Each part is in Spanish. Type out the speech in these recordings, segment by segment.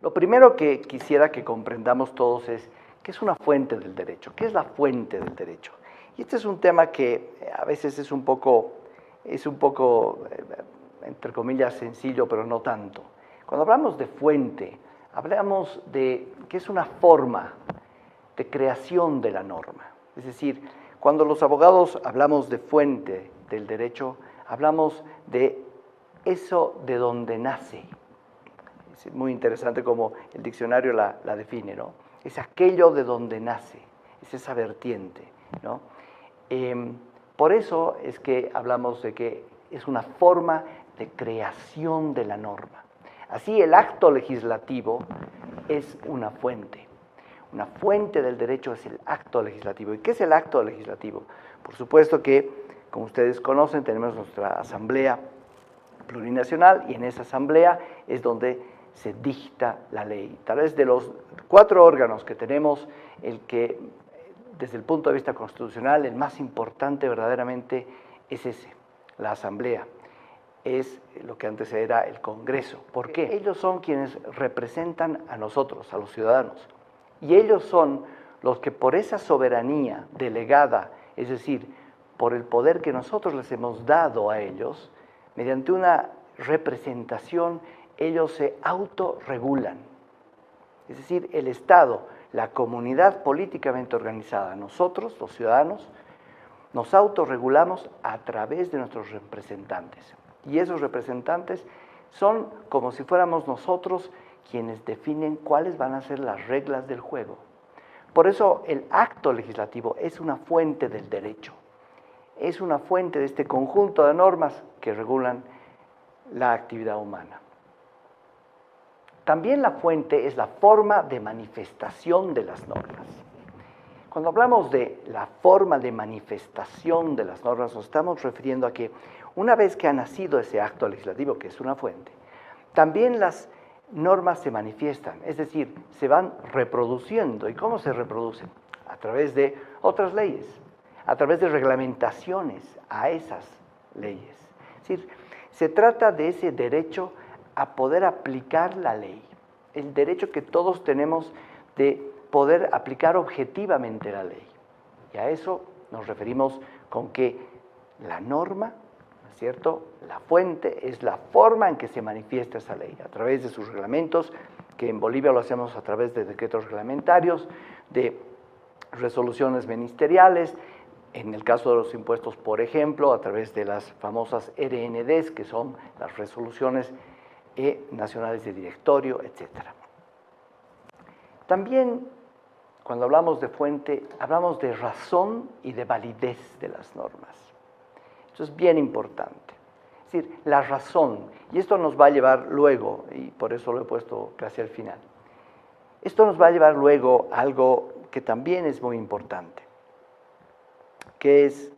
Lo primero que quisiera que comprendamos todos es qué es una fuente del derecho, qué es la fuente del derecho. Y este es un tema que a veces es un poco, entre comillas, sencillo, pero no tanto. Cuando hablamos de fuente, hablamos de que es una forma de creación de la norma. Es decir, cuando los abogados hablamos de fuente del derecho, hablamos de eso de donde nace. Es muy interesante como el diccionario la define, ¿no? Es aquello de donde nace, es esa vertiente, ¿no? Por eso es que hablamos de que es una forma de creación de la norma. Así, el acto legislativo es una fuente. Una fuente del derecho es el acto legislativo. ¿Y qué es el acto legislativo? Por supuesto que, como ustedes conocen, tenemos nuestra asamblea plurinacional y en esa asamblea es donde se dicta la ley. Tal vez de los 4 órganos que tenemos, el que desde el punto de vista constitucional, el más importante verdaderamente es ese, la asamblea. Es lo que antes era el Congreso. ¿Por qué? Ellos son quienes representan a nosotros, a los ciudadanos. Y ellos son los que por esa soberanía delegada, es decir, por el poder que nosotros les hemos dado a ellos, mediante una representación, ellos se autorregulan. Es decir, el Estado, la comunidad políticamente organizada, nosotros, los ciudadanos, nos autorregulamos a través de nuestros representantes. Y esos representantes son como si fuéramos nosotros quienes definen cuáles van a ser las reglas del juego. Por eso el acto legislativo es una fuente del derecho, es una fuente de este conjunto de normas que regulan la actividad humana. También la fuente es la forma de manifestación de las normas. Cuando hablamos de la forma de manifestación de las normas, nos estamos refiriendo a que una vez que ha nacido ese acto legislativo, que es una fuente, también las normas se manifiestan, es decir, se van reproduciendo. ¿Y cómo se reproducen? A través de otras leyes, a través de reglamentaciones a esas leyes. Es decir, se trata de ese derecho a poder aplicar la ley, el derecho que todos tenemos de poder aplicar objetivamente la ley. Y a eso nos referimos con que la norma, ¿no es cierto?, la fuente es la forma en que se manifiesta esa ley, a través de sus reglamentos, que en Bolivia lo hacemos a través de decretos reglamentarios, de resoluciones ministeriales, en el caso de los impuestos, por ejemplo, a través de las famosas RNDs, que son las resoluciones nacionales de directorio, etc. También, cuando hablamos de fuente, hablamos de razón y de validez de las normas. Esto es bien importante. Es decir, la razón, y esto nos va a llevar luego, y por eso lo he puesto casi al final, esto nos va a llevar luego a algo que también es muy importante, que es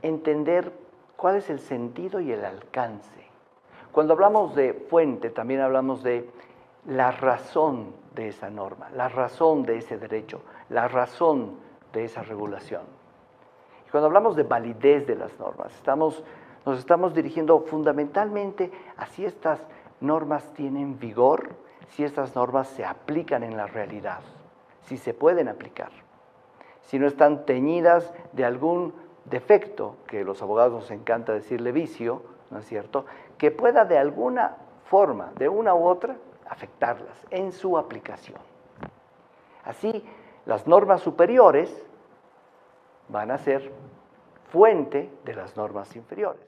entender cuál es el sentido y el alcance. Cuando hablamos de fuente, también hablamos de la razón de esa norma, la razón de ese derecho, la razón de esa regulación. Y cuando hablamos de validez de las normas, nos estamos dirigiendo fundamentalmente a si estas normas tienen vigor, si estas normas se aplican en la realidad, si se pueden aplicar, si no están teñidas de algún defecto, que a los abogados nos encanta decirle vicio, ¿no es cierto?, que pueda de alguna forma, de una u otra, afectarlas en su aplicación. Así, las normas superiores van a ser fuente de las normas inferiores.